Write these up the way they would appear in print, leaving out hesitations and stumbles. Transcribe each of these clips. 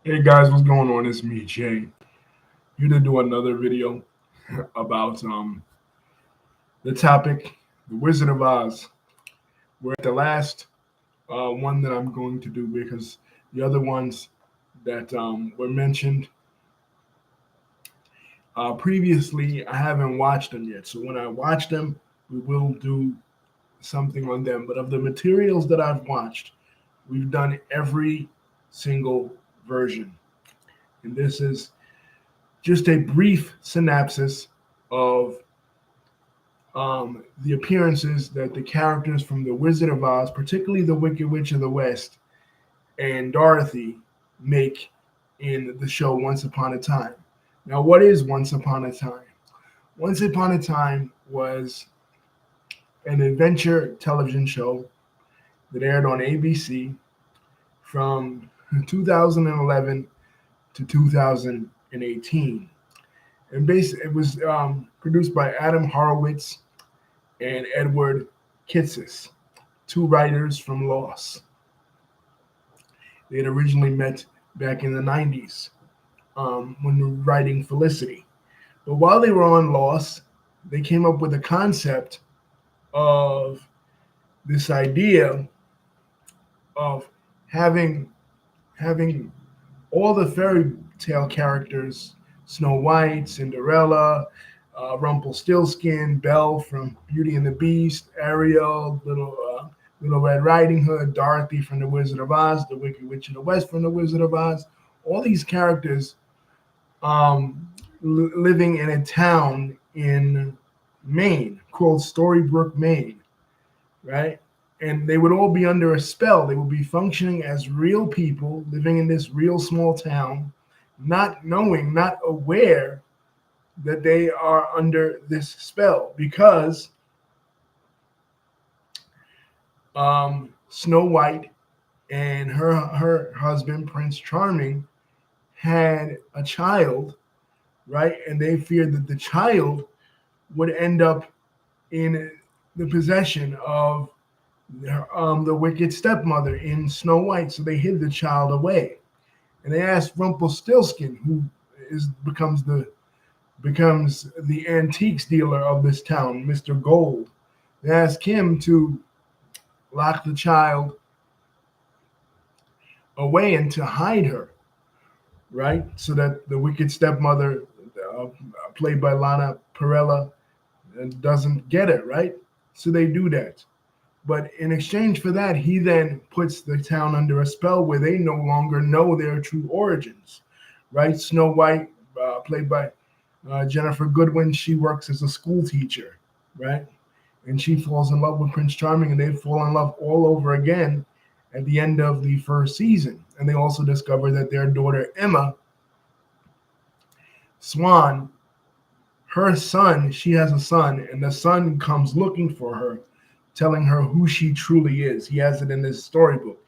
Hey guys, what's going on? It's me, Jay. Here to do another video about the topic, The Wizard of Oz. We're at the last one that I'm going to do because the other ones that were mentioned previously, I haven't watched them yet. So when I watch them, we will do something on them. But of the materials that I've watched, we've done every single version. And this is just a brief synopsis of the appearances that the characters from The Wizard of Oz, particularly the Wicked Witch of the West and Dorothy, make in the show Once Upon a Time. Now, what is Once Upon a Time? Once Upon a Time was an adventure television show that aired on ABC from 2011 to 2018. And basically, it was produced by Adam Horowitz and Edward Kitsis, two writers from Lost. They had originally met back in the 90s when they were writing Felicity. But while they were on Lost, they came up with a concept of this idea of having all the fairy tale characters, Snow White, Cinderella, Rumpelstiltskin, Belle from Beauty and the Beast, Ariel, Little Red Riding Hood, Dorothy from The Wizard of Oz, the Wicked Witch of the West from The Wizard of Oz. All these characters living in a town in Maine called Storybrooke, Maine, right? And they would all be under a spell. They would be functioning as real people living in this real small town, not knowing, not aware that they are under this spell because Snow White and her husband, Prince Charming, had a child, right? And they feared that the child would end up in the possession of the wicked stepmother in Snow White. So they hid the child away. And they asked Rumpelstiltskin, who becomes the antiques dealer of this town, Mr. Gold. They asked him to lock the child away and to hide her, right? So that the wicked stepmother, played by Lana Parrilla, doesn't get it, right? So they do that. But in exchange for that, he then puts the town under a spell where they no longer know their true origins, right? Snow White, played by Jennifer Goodwin, she works as a school teacher, right? And she falls in love with Prince Charming, and they fall in love all over again at the end of the first season. And they also discover that their daughter, Emma Swan, her son, she has a son, and the son comes looking for her, telling her who she truly is. He has it in his storybook.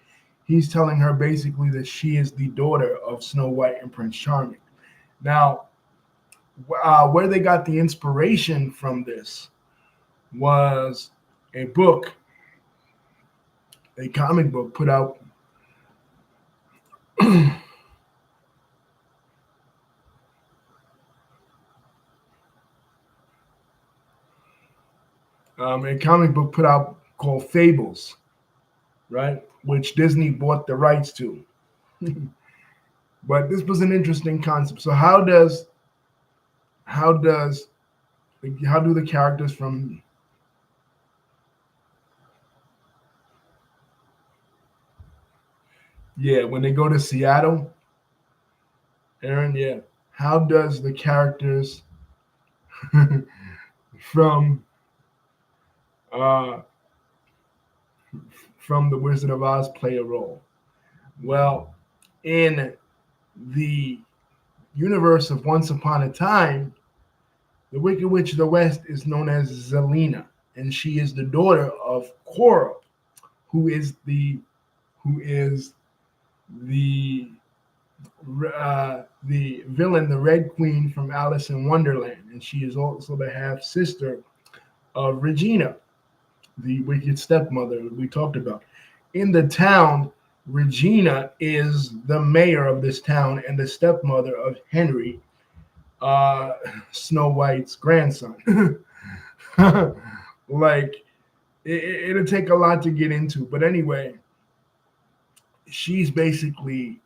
He's telling her basically that she is the daughter of Snow White and Prince Charming. Now, where they got the inspiration from this was a book, a comic book put out a comic book put out called Fables, right? Which Disney bought the rights to. But this was an interesting concept. So how do the characters from when they go to Seattle, Aaron, how does the characters from uh, from The Wizard of Oz play a role? Well, in the universe of Once Upon a Time, the Wicked Witch of the West is known as Zelena, and she is the daughter of Cora, who is the villain, the Red Queen from Alice in Wonderland, and she is also the half sister of Regina, the wicked stepmother we talked about. In the town, Regina is the mayor of this town and the stepmother of Henry, uh, Snow White's grandson. Like it'll take a lot to get into, but anyway, she's basically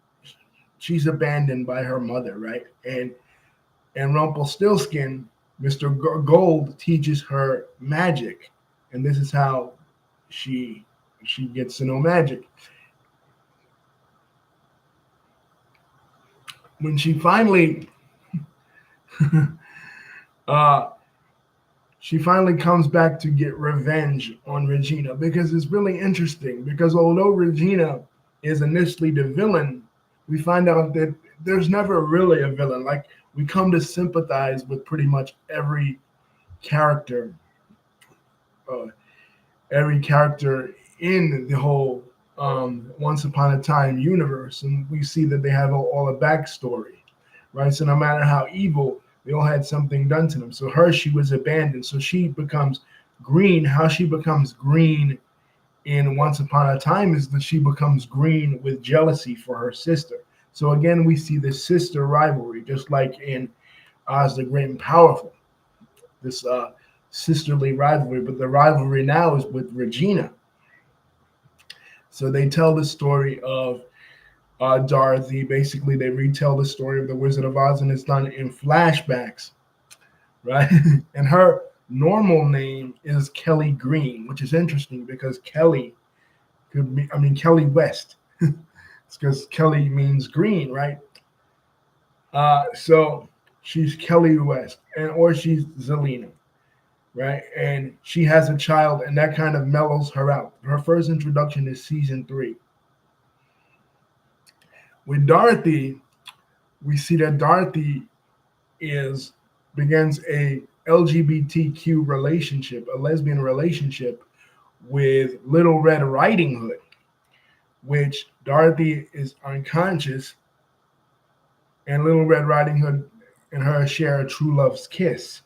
she's abandoned by her mother, right? And Rumpelstiltskin, Mr. Gold, teaches her magic, and this is how she she gets to know magic. When uh, she finally comes back to get revenge on Regina, because it's really interesting. Because although Regina is initially the villain, we find out that there's never really a villain. Like, we come to sympathize with pretty much character, uh, every character in the whole Once Upon a Time universe, and we see that they have all a backstory, right? So no matter how evil, they all had something done to them. So she was abandoned, so she becomes green. How she becomes green in Once Upon a Time is that she becomes green with jealousy for her sister. So again, we see this sister rivalry, just like in Oz the Great and Powerful. This sisterly rivalry, but the rivalry now is with Regina. So they tell the story of Dorothy. Basically, they retell the story of the Wizard of Oz, and it's done in flashbacks, right? And her normal name is Kelly Green, which is interesting because Kelly could be, I mean, Kelly West. It's because Kelly means green, right? So she's Kelly West, or she's Zelina, right? And she has a child, and that kind of mellows her out. Her first introduction is season 3. With Dorothy, we see that Dorothy is begins a LGBTQ relationship, a lesbian relationship with Little Red Riding Hood, which Dorothy is unconscious, and Little Red Riding Hood and her share a true love's kiss.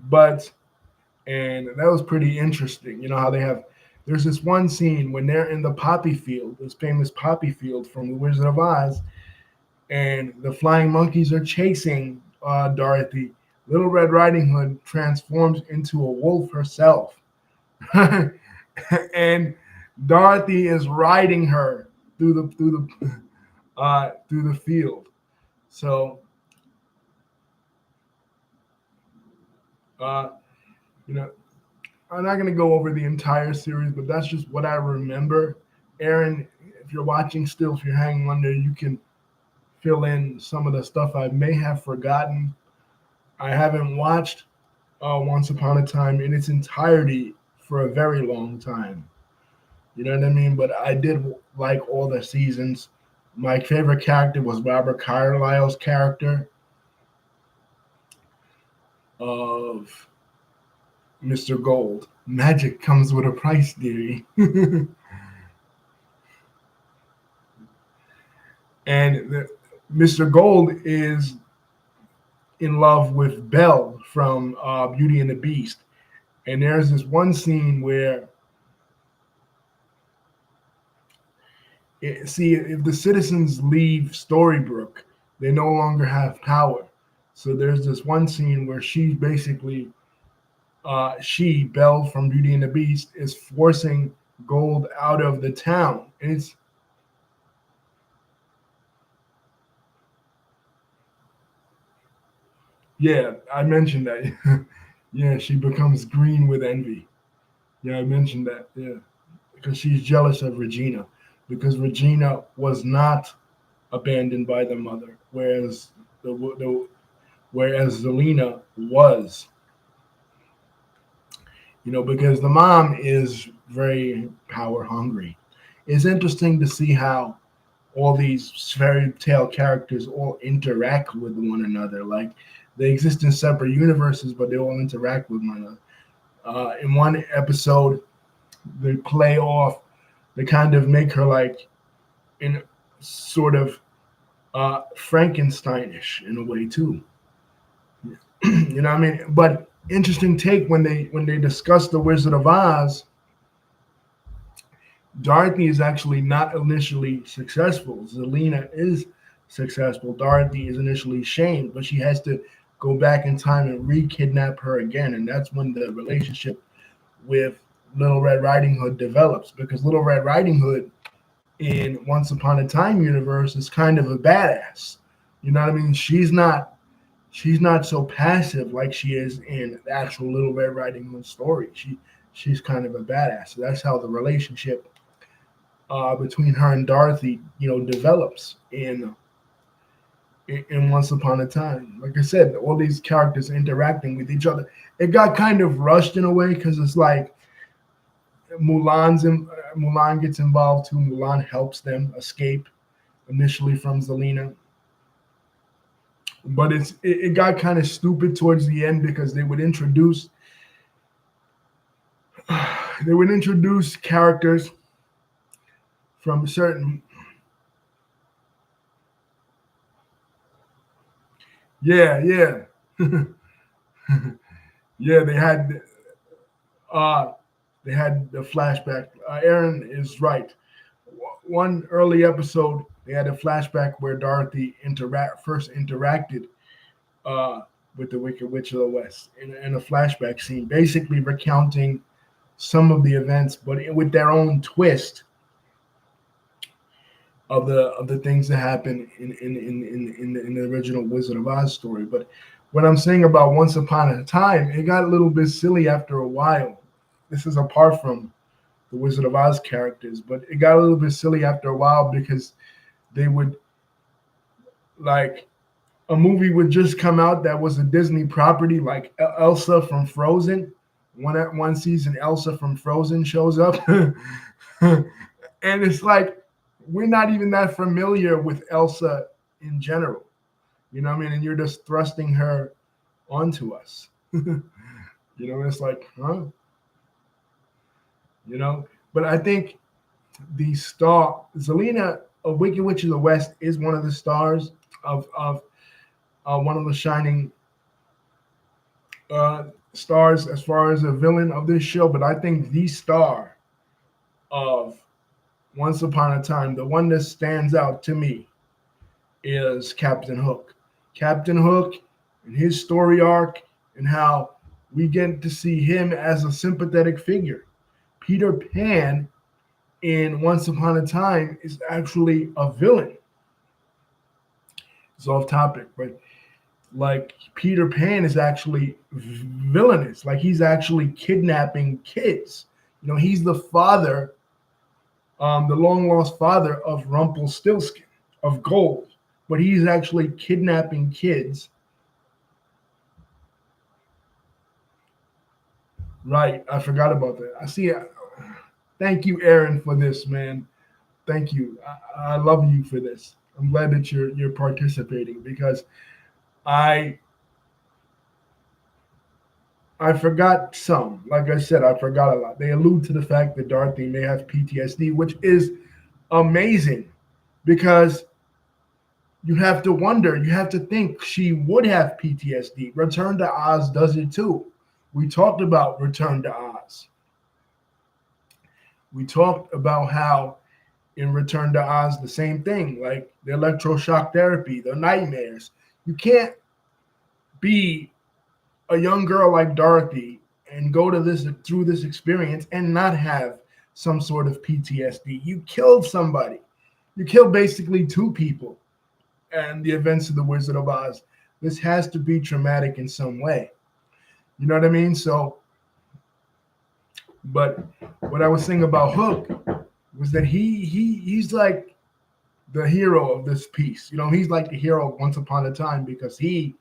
But and that was pretty interesting. You know how there's this one scene when they're in the poppy field, this famous poppy field from The Wizard of Oz, and the flying monkeys are chasing Dorothy. Little Red Riding Hood transforms into a wolf herself, and Dorothy is riding her through the field. So, uh, you know, I'm not going to go over the entire series, but that's just what I remember. Aaron, if you're watching still, if you're hanging on there, you can fill in some of the stuff I may have forgotten. I haven't watched Once Upon a Time in its entirety for a very long time. You know what I mean? But I did like all the seasons. My favorite character was Robert Carlyle's character of Mr. Gold. Magic comes with a price, dearie. And Mr. Gold is in love with Belle from Beauty and the Beast. And there's this one scene where, if the citizens leave Storybrooke, they no longer have power. So there's this one scene where she basically, Belle from Beauty and the Beast, is forcing Gold out of the town. And it's, yeah, I mentioned that. Yeah, she becomes green with envy. Yeah, I mentioned that. Yeah, because she's jealous of Regina, because Regina was not abandoned by the mother, whereas Zelina was. Because the mom is very power hungry. It's interesting to see how all these fairy tale characters all interact with one another. Like, they exist in separate universes, but they all interact with one another. In one episode, they play off, they kind of make her like in sort of Frankensteinish in a way too. You know what I mean? But interesting take when they discuss the Wizard of Oz, Dorothy is actually not initially successful. Zelina is successful. Dorothy is initially shamed, but she has to go back in time and re-kidnap her again, and that's when the relationship with Little Red Riding Hood develops. Because Little Red Riding Hood in Once Upon a Time universe is kind of a badass. You know what I mean? She's not so passive like she is in the actual Little Red Riding Hood story. She's kind of a badass. So that's how the relationship between her and Dorothy, develops in Once Upon a Time. Like I said, all these characters interacting with each other. It got kind of rushed in a way because it's like Mulan gets involved too. Mulan helps them escape initially from Zelina, but it got kind of stupid towards the end because they would introduce characters from certain. Yeah, yeah. Yeah, uh they had the flashback. Aaron is right. One early episode, they had a flashback where Dorothy first interacted uh, with the Wicked Witch of the West in a flashback scene, basically recounting some of the events, but with their own twist of the things that happen in the original Wizard of Oz story. But what I'm saying about Once Upon a Time, it got a little bit silly after a while. This is apart from the Wizard of Oz characters, but it got a little bit silly after a while because they would like a movie would just come out that was a Disney property, like Elsa from Frozen. One season, Elsa from Frozen shows up, and it's like we're not even that familiar with Elsa in general. You know what I mean? And you're just thrusting her onto us. It's like, huh? But I think the star Zelina of Wicked Witch of the West is one of the stars of one of the shining stars as far as a villain of this show. But I think the star of Once Upon a Time, the one that stands out to me, is Captain Hook. Captain Hook and his story arc and how we get to see him as a sympathetic figure. Peter Pan in Once Upon a Time is actually a villain. It's off topic, but like Peter Pan is actually villainous. Like he's actually kidnapping kids. He's the father, the long lost father of Rumpelstiltskin, of Gold, but he's actually kidnapping kids. Right, I forgot about that. I see. Thank you, Aaron, for this, man. Thank you. I love you for this. I'm glad that you're participating because I I forgot some. Like I said, I forgot a lot. They allude to the fact that Dorothy may have PTSD, which is amazing because you have to wonder, you have to think she would have PTSD. Return to Oz does it too. We talked about Return to Oz. We talked about how in Return to Oz, the same thing, like the electroshock therapy, the nightmares. You can't be a young girl like Dorothy and go to this through this experience and not have some sort of PTSD. You killed somebody. You killed basically two people and the events of the Wizard of Oz. This has to be traumatic in some way. You know what I mean? So, but what I was saying about Hook was that he's like the hero of this piece. He's like the hero of Once Upon a Time because he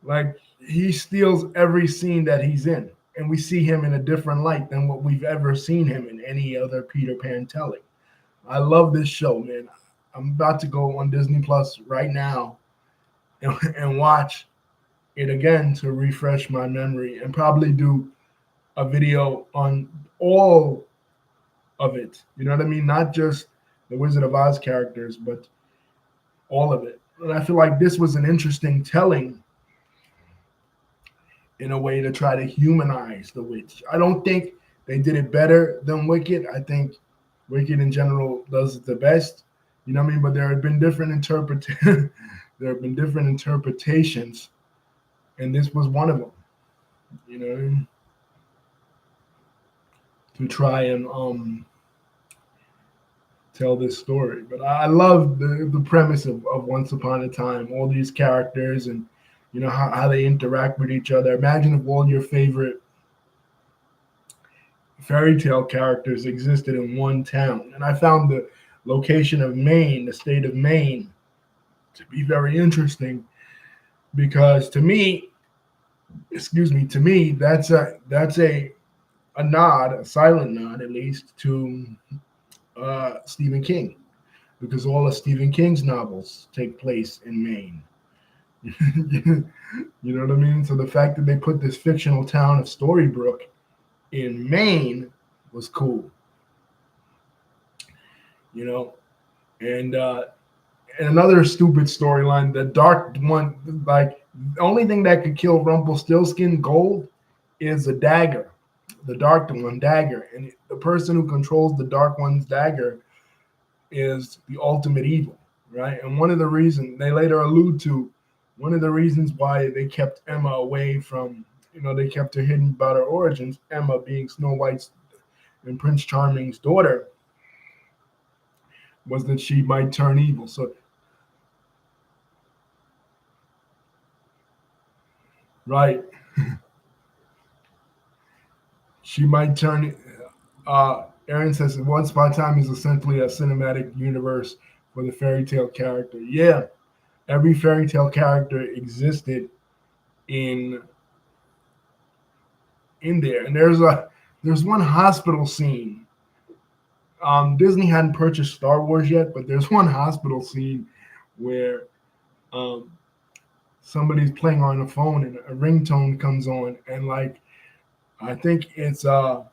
like he steals every scene that he's in, and we see him in a different light than what we've ever seen him in any other Peter Pan telling. I love this show, man. I'm about to go on Disney Plus right now and watch it again to refresh my memory and probably do a video on all of it. You know what I mean? Not just the Wizard of Oz characters, but all of it. And I feel like this was an interesting telling in a way to try to humanize the witch. I don't think they did it better than Wicked. I think Wicked in general does it the best. You know what I mean? But there have been different there have been different interpretations, and this was one of them. You know, to try and tell this story. But I love the premise of Once Upon a Time, all these characters and how they interact with each other. Imagine if all your favorite fairy tale characters existed in one town. And I found the location of Maine, the state of Maine, to be very interesting because to me, that's a nod, a silent nod at least, to Stephen King, because all of Stephen King's novels take place in Maine. You know what I mean? So the fact that they put this fictional town of Storybrooke in Maine was cool. You know, and another stupid storyline, the dark one, like the only thing that could kill Rumpelstiltskin Gold is a dagger, the dark one dagger, and the person who controls the dark one's dagger is the ultimate evil, right? And one of the reasons they later allude to, one of the reasons why they kept Emma away from, they kept her hidden about her origins, Emma being Snow White's and Prince Charming's daughter, was that she might turn evil. So, right, she might turn. Aaron says, Once Upon a Time is essentially a cinematic universe for the fairy tale character. Yeah, every fairy tale character existed in there, and there's one hospital scene. Disney hadn't purchased Star Wars yet, but there's one hospital scene where um, somebody's playing on a phone and a ringtone comes on, and like I think it's the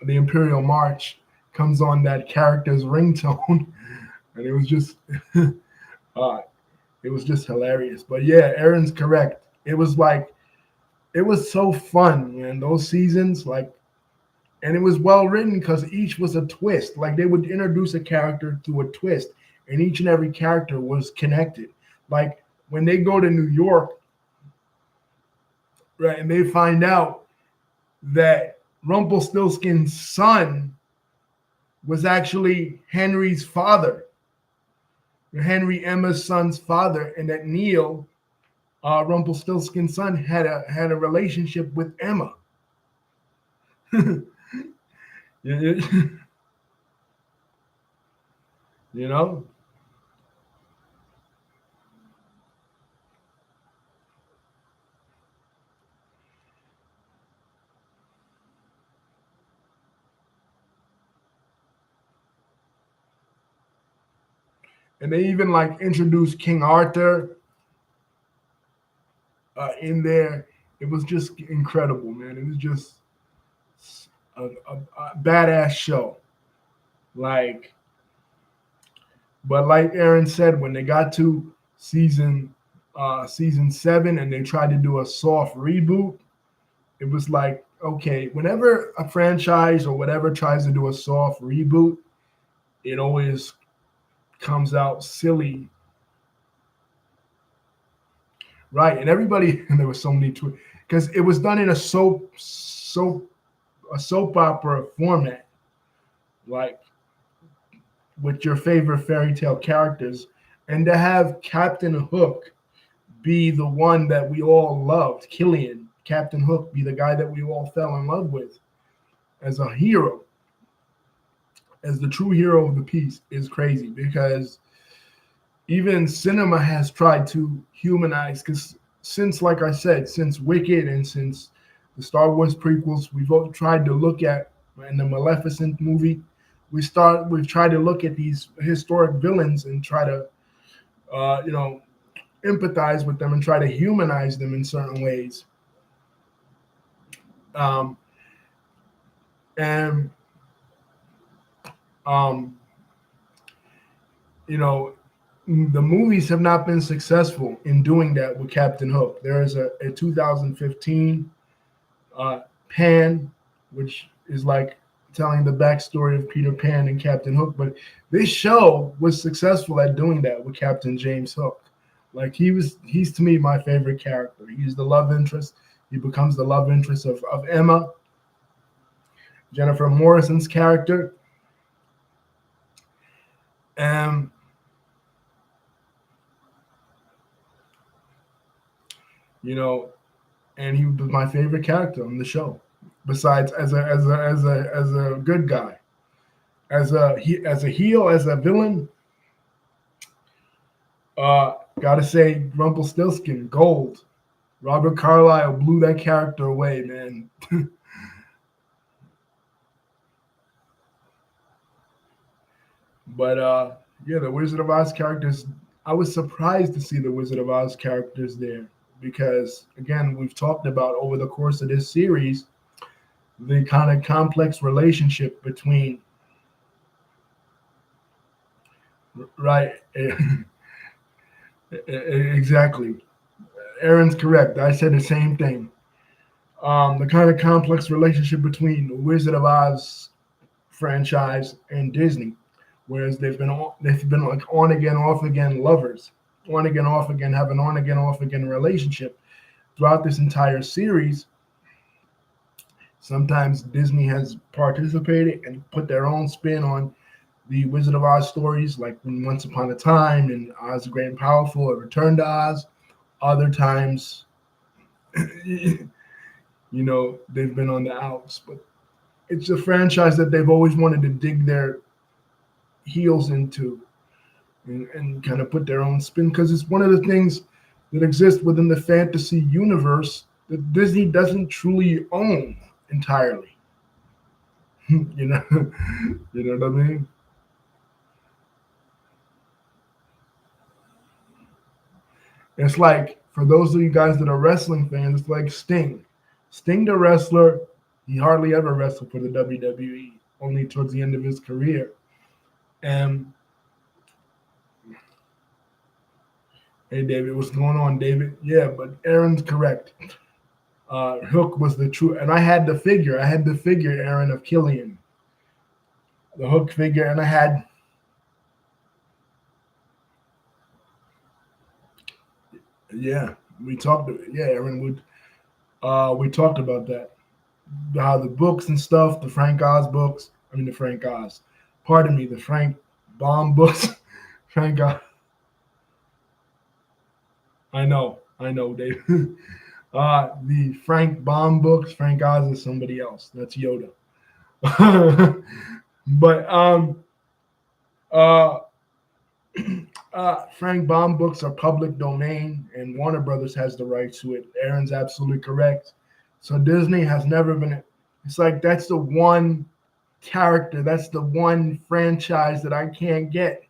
Imperial March comes on that character's ringtone, and uh, it was just hilarious. But yeah, Aaron's correct. It was so fun, man. Those seasons, like, and it was well written because each was a twist. Like they would introduce a character through a twist, and each and every character was connected. Like when they go to New York, right, and they find out that Rumpelstiltskin's son was actually Henry's father, Henry Emma's son's father, and that Neil, Rumpelstiltskin's son, had a relationship with Emma. you know, and they even like introduced King Arthur in there. It was just incredible, man. It was just a badass show. Like, but like Aaron said, when they got to season 7 and they tried to do a soft reboot, it was like, okay, whenever a franchise or whatever tries to do a soft reboot, it always comes out silly, right? And everybody, and there was so many tweets because it was done in a soap opera format, like with your favorite fairy tale characters, and to have Captain Hook be the one that we all loved, Killian, Captain Hook, be the guy that we all fell in love with as a hero, as the true hero of the piece, is crazy because even cinema has tried to humanize, because since, like I said, since Wicked and since the Star Wars prequels, we've all tried to look at, in the Maleficent movie, we've tried to look at these historic villains and try to uh, you know empathize with them and try to humanize them in certain ways. Um, and um, you know, the movies have not been successful in doing that with Captain Hook. There is a 2015 Pan, which is like telling the backstory of Peter Pan and Captain Hook. But this show was successful at doing that with Captain James Hook. Like he's to me my favorite character. He's the love interest. He becomes the love interest of Emma, Jennifer Morrison's character. And you know, and he was my favorite character on the show. Besides, as a good guy, as a heel, as a villain, gotta say Rumpelstiltskin, gold. Robert Carlyle blew that character away, man. But yeah, the Wizard of Oz characters. I was surprised to see the Wizard of Oz characters there because, again, we've talked about over the course of this series the kind of complex relationship between right. Exactly. Aaron's correct. I said the same thing. The kind of complex relationship between the Wizard of Oz franchise and Disney, whereas they've been like on again, off again lovers, on again, off again, have an on again, off again relationship throughout this entire series. Sometimes Disney has participated and put their own spin on the Wizard of Oz stories, like Once Upon a Time and Oz the Great and Powerful or Return to Oz. Other times, they've been on the outs, but it's a franchise that they've always wanted to dig their heels into and kind of put their own spin because it's one of the things that exists within the fantasy universe that Disney doesn't truly own entirely. you know, you know what I mean? It's like for those of you guys that are wrestling fans, it's like Sting. Sting, the wrestler, he hardly ever wrestled for the WWE, only towards the end of his career. And hey, David, what's going on, David? Yeah, but Aaron's correct. Hook was the true, and I had the figure. I had the figure, Aaron, of Killian, the Hook figure, and I had. Yeah, we talked. Yeah, Aaron, we talked about that. How the books and stuff, the Frank Oz books. I mean, the Frank Oz. Pardon me, the Frank Baum books. Frank Oz. I know, Dave. The Frank Baum books. Frank Oz is somebody else. That's Yoda. But uh, Frank Baum books are public domain, and Warner Brothers has the right to it. Aaron's absolutely correct. So Disney has never been. It's like that's the one character, that's the one franchise that I can't get.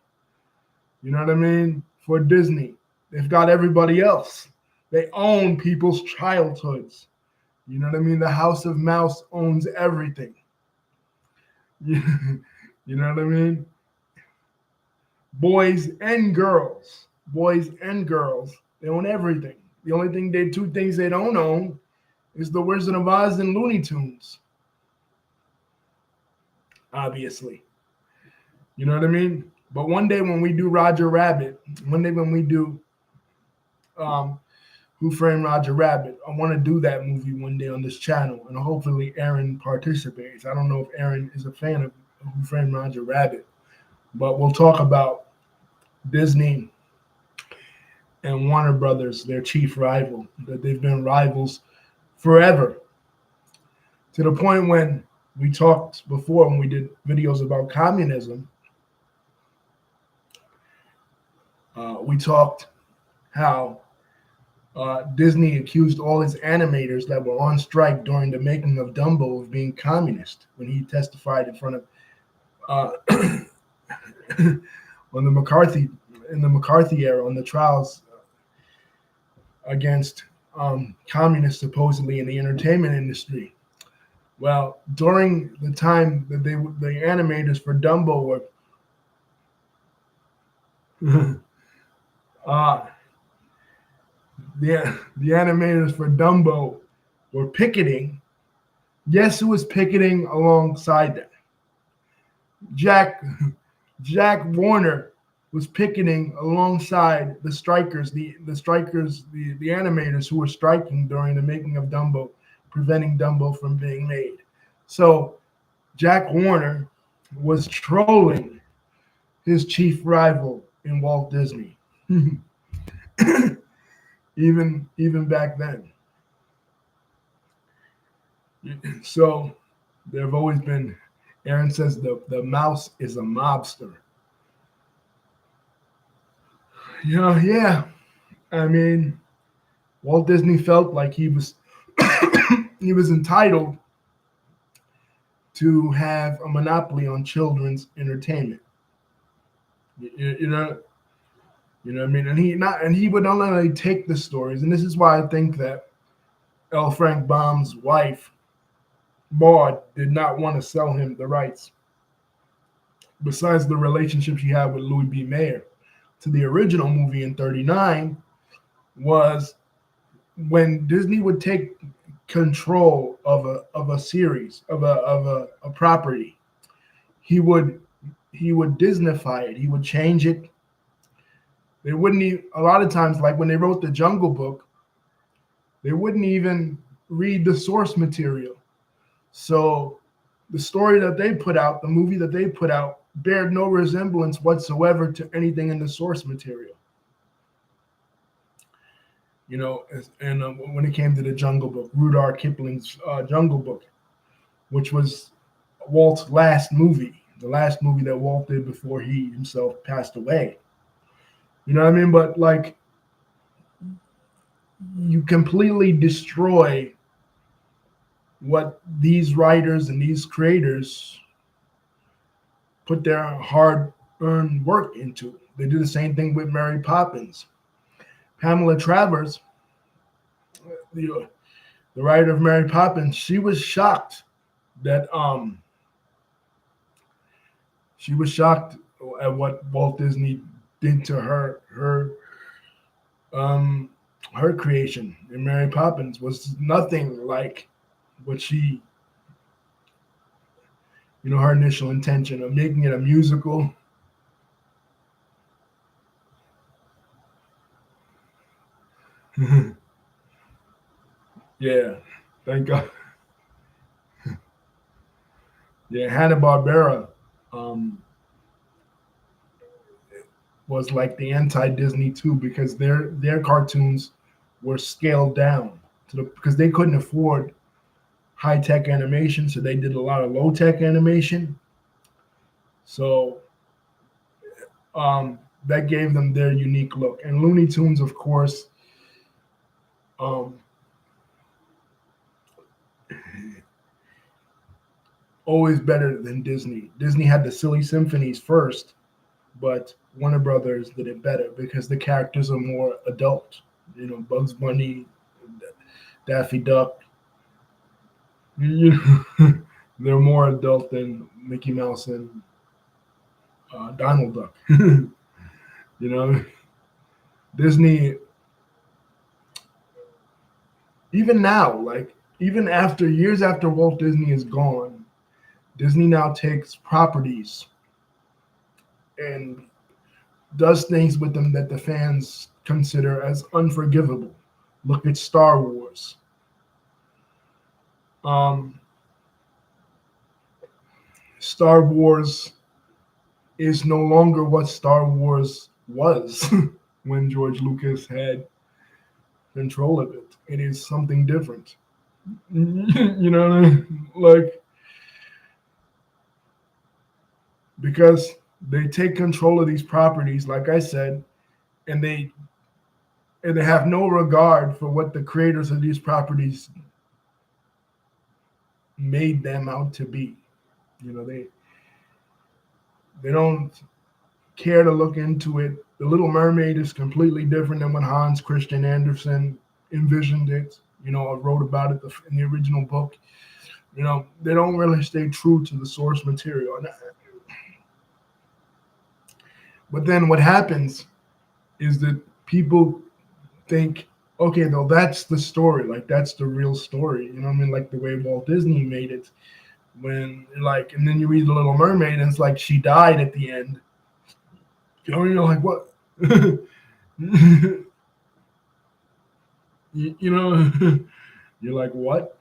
You know what I mean? For Disney, they've got everybody else. They own people's childhoods. You know what I mean? The House of Mouse owns everything. You know what I mean? Boys and girls, boys and girls, they own everything. The only thing two things they don't own is the Wizard of Oz and Looney Tunes. Obviously, you know what I mean. But one day when we do Roger Rabbit, one day when we do Who Framed Roger Rabbit, I want to do that movie one day on this channel, and hopefully Aaron participates. I don't know if Aaron is a fan of Who Framed Roger Rabbit, but we'll talk about Disney and Warner Brothers, their chief rival, that they've been rivals forever. To the point when we talked before when we did videos about communism, we talked how Disney accused all his animators that were on strike during the making of Dumbo of being communist when he testified in front of on the McCarthy era on the trials against communists supposedly in the entertainment industry. Well, during the time that the animators for Dumbo were Uh, the animators for Dumbo were picketing. Guess who was picketing alongside them? Jack Jack Warner was picketing alongside the strikers, the animators who were striking during the making of Dumbo, preventing Dumbo from being made. So Jack Warner was trolling his chief rival in Walt Disney, even back then. So there have always been. Aaron says the mouse is a mobster. Yeah. I mean, Walt Disney felt like he was he was entitled to have a monopoly on children's entertainment. You, you know, you know what I mean? And he would not only take the stories, and this is why I think that L. Frank Baum's wife, Maud, did not want to sell him the rights. Besides the relationship she had with Louis B. Mayer to the original movie in '39, was when Disney would take control of a series of a property, he would Disneyfy it. He would change it. They wouldn't a lot of times, like when they wrote the Jungle Book, they wouldn't even read the source material. So the story that they put out, the movie that they put out, bared no resemblance whatsoever to anything in the source material. And when it came to the Jungle Book, Rudyard Kipling's Jungle Book, which was Walt's last movie, the last movie that Walt did before he himself passed away. You know what I mean? But like, you completely destroy what these writers and these creators put their hard-earned work into. They do the same thing with Mary Poppins. Pamela Travers, the writer of Mary Poppins, she was shocked that at what Walt Disney did to her creation. And Mary Poppins was nothing like what she, her initial intention of making it a musical. Yeah, thank God. Yeah, Hanna-Barbera was like the anti-Disney too, because their cartoons were scaled down because they couldn't afford high-tech animation, so they did a lot of low-tech animation. So that gave them their unique look. And Looney Tunes, of course, always better than Disney. Disney had the Silly Symphonies first, but Warner Brothers did it better because the characters are more adult. Bugs Bunny, Daffy Duck. They're more adult than Mickey Mouse and Donald Duck. Disney, even now, like even after years after Walt Disney is gone, Disney now takes properties and does things with them that the fans consider as unforgivable. Look at Star Wars. Star Wars is no longer what Star Wars was when George Lucas had control of it. It is something different. You know what I mean? Like, because they take control of these properties, like I said, and they have no regard for what the creators of these properties made them out to be. They don't care to look into it. The Little Mermaid is completely different than when Hans Christian Andersen envisioned it, or wrote about it in the original book. They don't really stay true to the source material. But then what happens is that people think, okay, though that's the story, like that's the real story. You know what I mean? Like the way Walt Disney made it. When like, and then you read The Little Mermaid, and it's like she died at the end. You know, you're like, what? you know, you're like, what?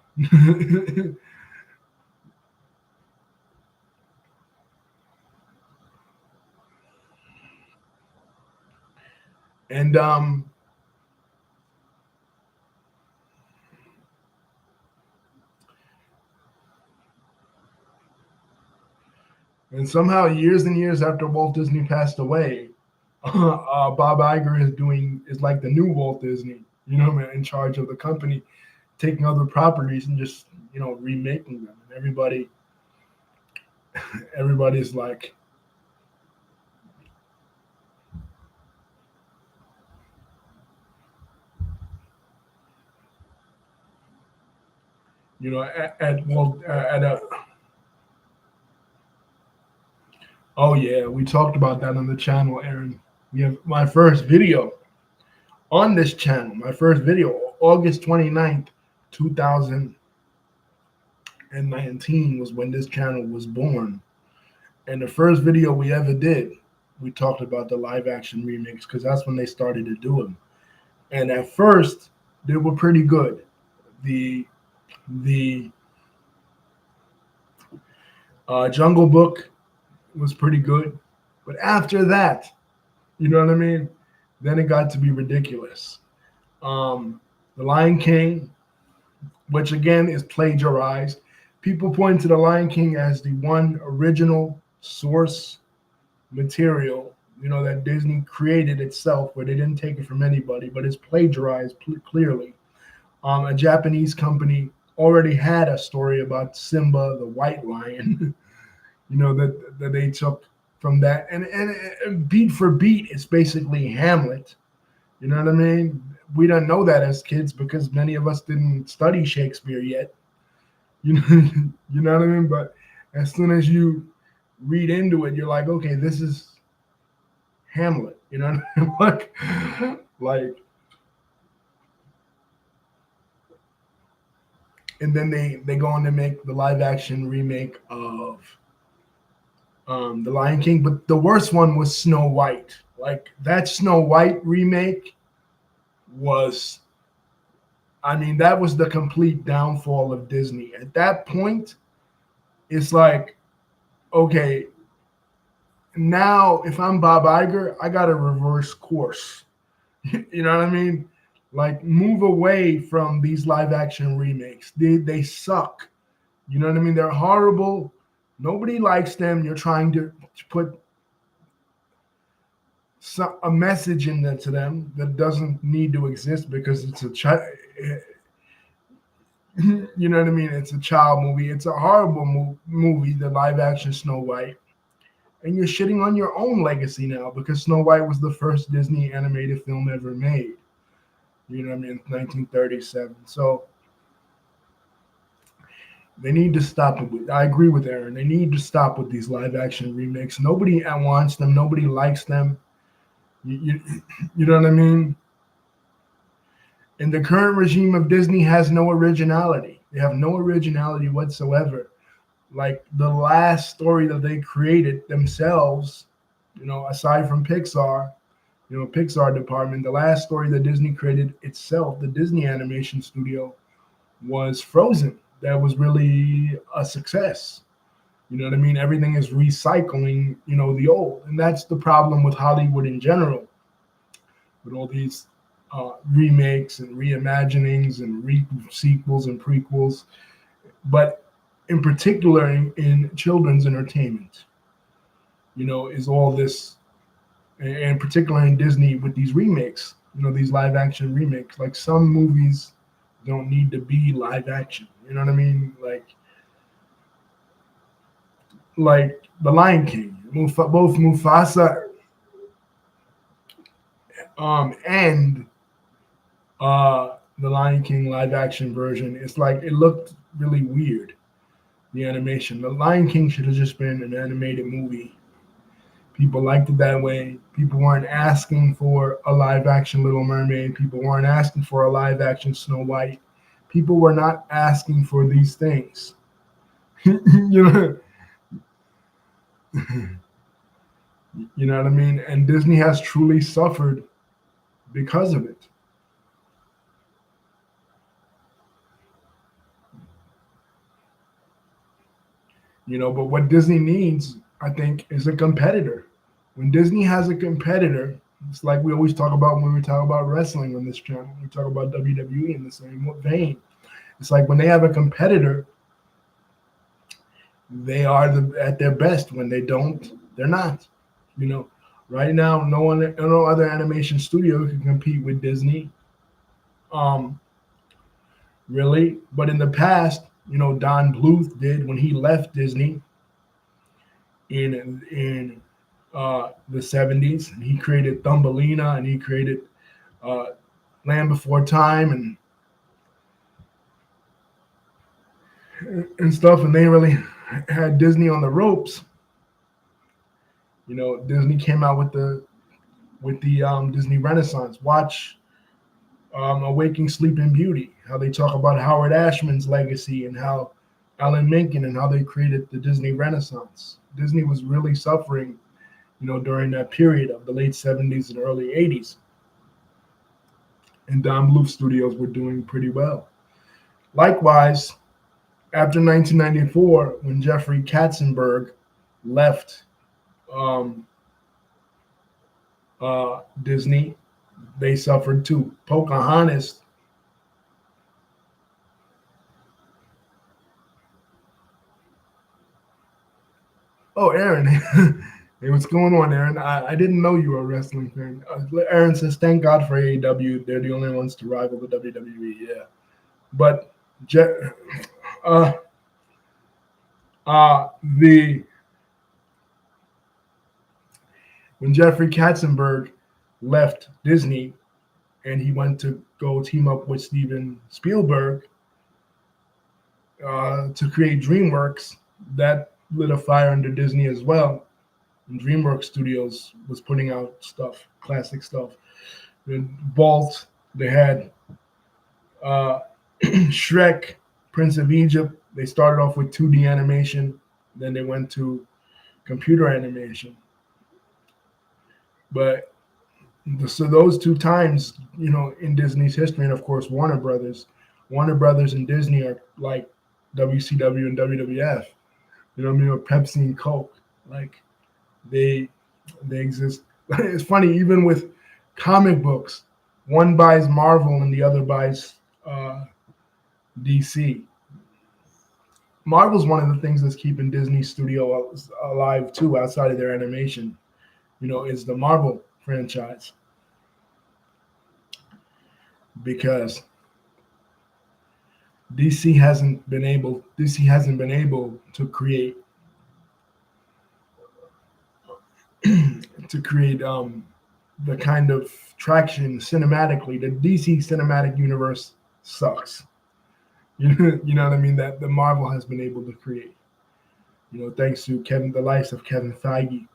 and and somehow years and years after Walt Disney passed away, Bob Iger is like the new Walt Disney, you know, man, in charge of the company, taking other properties and just, you know, remaking them. And everybody's like, you know, at a, oh yeah, we talked about that on the channel, Aaron. We have my first video on this channel, my first video, August 29th, 2019 was when this channel was born. And the first video we ever did, we talked about the live action remakes because that's when they started to do them. And at first, they were pretty good. The the Jungle Book was pretty good, but after that, you know what I mean? Then it got to be ridiculous. The Lion King, which again is plagiarized. People point to The Lion King as the one original source material, you know, that Disney created itself, where they didn't take it from anybody, but it's plagiarized clearly. A Japanese company already had a story about Simba, the white lion, you know, that they took from that. And beat for beat, it's basically Hamlet. You know what I mean? We don't know that as kids because many of us didn't study Shakespeare yet. You know, you know what I mean? But as soon as you read into it, you're like, okay, this is Hamlet. You know what I mean? like, and then they go on to make the live action remake of The Lion King, but the worst one was Snow White. Like that Snow White remake was, I mean, that was the complete downfall of Disney. At that point, it's like, okay, now if I'm Bob Iger, I got to reverse course. You know what I mean? Like move away from these live action remakes. They suck. You know what I mean? They're horrible. Nobody likes them. You're trying to put a message in there to them that doesn't need to exist because it's a child. You know what I mean? It's a child movie. It's a horrible movie, the live action Snow White. And you're shitting on your own legacy now because Snow White was the first Disney animated film ever made. You know what I mean? 1937. So they need to stop it. I agree with Aaron. They need to stop with these live action remakes. Nobody wants them. Nobody likes them. You know what I mean? And the current regime of Disney has no originality. They have no originality whatsoever. Like the last story that they created themselves, you know, aside from Pixar, you know, Pixar department, the last story that Disney created itself, the Disney Animation Studio, was Frozen. That was really a success. You know what I mean? Everything is recycling, you know, the old. And that's the problem with Hollywood in general, with all these remakes and reimaginings and sequels and prequels. But in particular, in children's entertainment, you know, is all this, and particularly in Disney with these remakes, you know, these live action remakes. Like some movies don't need to be live action. You know what I mean? Like The Lion King, both Mufasa and the Lion King live action version. It's like it looked really weird. The animation. The Lion King should have just been an animated movie. People liked it that way. People weren't asking for a live action Little Mermaid. People weren't asking for a live action Snow White. People were not asking for these things. you know, you know what I mean? And Disney has truly suffered because of it. But what Disney needs, I think, is a competitor. When Disney has a competitor, it's like we always talk about when we talk about wrestling on this channel. We talk about WWE in the same vein. It's like when they have a competitor, they are at their best. When they don't, they're not. You know, right now, no other animation studio can compete with Disney. Um, really, but in the past, Don Bluth did when he left Disney in the '70s. And he created Thumbelina, and he created uh, Land Before Time, and stuff. And they really had Disney on the ropes. Disney came out with the Disney Renaissance. Watch Awaking Sleeping Beauty, how they talk about Howard Ashman's legacy and how Alan Menken and how they created the Disney Renaissance. Disney was really suffering, during that period of the late '70s and early '80s. And Don Bluth Studios were doing pretty well. Likewise, after 1994, when Jeffrey Katzenberg left um, Disney, they suffered too. Pocahontas. Oh, Aaron. Hey, what's going on, Aaron? I didn't know you were a wrestling fan. Aaron says, thank God for AEW. They're the only ones to rival the WWE. Yeah. But uh, the when Jeffrey Katzenberg left Disney and he went to go team up with Steven Spielberg to create DreamWorks, that lit a fire under Disney as well. And DreamWorks Studios was putting out stuff, classic stuff. And Bolt, they had Shrek, Prince of Egypt. They started off with 2D animation, then they went to computer animation. But so those two times, in Disney's history, and of course Warner Brothers and Disney are like WCW and WWF. You know what I mean? Or Pepsi and Coke. Like they exist. It's funny, even with comic books, one buys Marvel and the other buys DC. Marvel's one of the things that's keeping Disney Studio alive too, outside of their animation. Is the Marvel franchise, because DC hasn't been able to create the kind of traction cinematically. The DC cinematic universe sucks. You know what I mean? That the Marvel has been able to create. Thanks to the likes of Kevin Feige.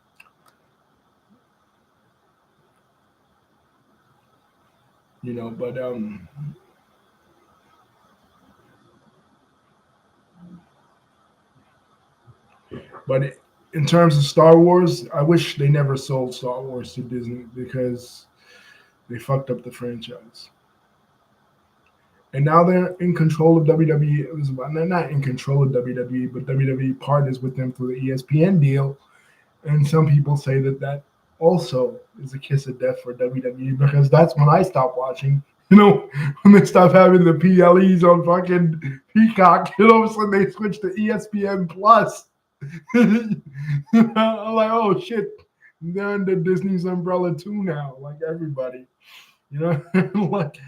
But in terms of Star Wars, I wish they never sold Star Wars to Disney because they fucked up the franchise. And now they're in control of WWE. They're not in control of WWE, but WWE partners with them through the ESPN deal. And some people say that also is a kiss of death for WWE, because that's when I stopped watching. When they stopped having the PLEs on fucking Peacock, and all of a sudden they switched to ESPN Plus. I'm like, oh shit, they're under Disney's umbrella too now, like everybody. Like,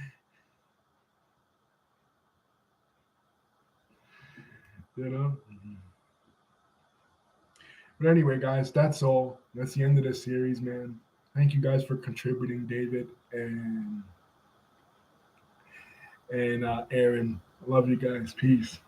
you know. But anyway, guys, that's all. That's the end of this series, man. Thank you guys for contributing, David and Aaron. I love you guys. Peace.